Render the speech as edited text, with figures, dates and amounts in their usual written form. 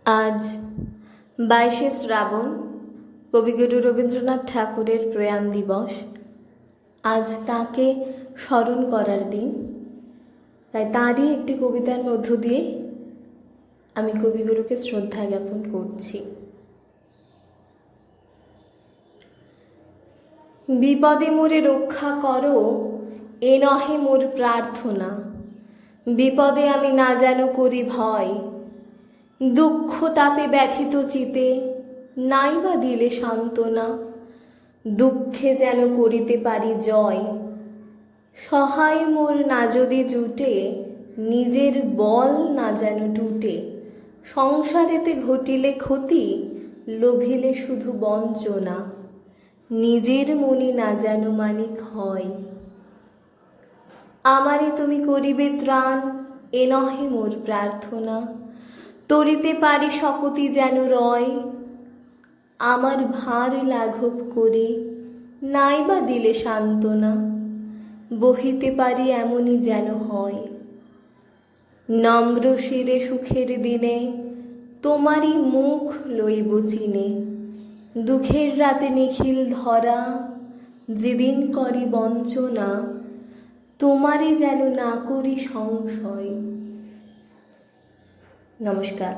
আজ 22শে শ্রাবণ, কবিগুরু রবীন্দ্রনাথ ঠাকুরের প্রয়াণ দিবস। আজ তাকে স্মরণ করার দিন, তাই তারই একটি কবিতার মধ্য দিয়ে আমি কবিগুরুকে শ্রদ্ধা জ্ঞাপন করছি। বিপদে মোরে রক্ষা করো, এ নহে মোর প্রার্থনা। বিপদে আমি না যেন করি ভয়, দুঃখ তাপে ব্যথিত চিতে নাই বা দিলে সান্ত্বনা। দুঃখে যেন করিতে পারি জয়, সহায় মোর না যদি জুটে, নিজের বল না যেন টুটে। সংসারেতে ঘটিলে ক্ষতি, লোভিলে শুধু বঞ্চনা। নিজের মনে না যেন মানিক হয়, আমারে তুমি করিবে ত্রাণ, এ নহে মোর প্রার্থনা। তরিতে পারি শকতি যেন রয়, আমার ভার লাঘব করে নাই বা দিলে সান্ত্বনা। বহিতে পারি এমনই যেন হয়, নম্র শিরে সুখের দিনে তোমারই মুখ লইব চিনে। দুঃখের রাতে নিখিল ধরা, যেদিন করি বঞ্চনা, তোমারে যেন না করি সংশয়। নমস্কার।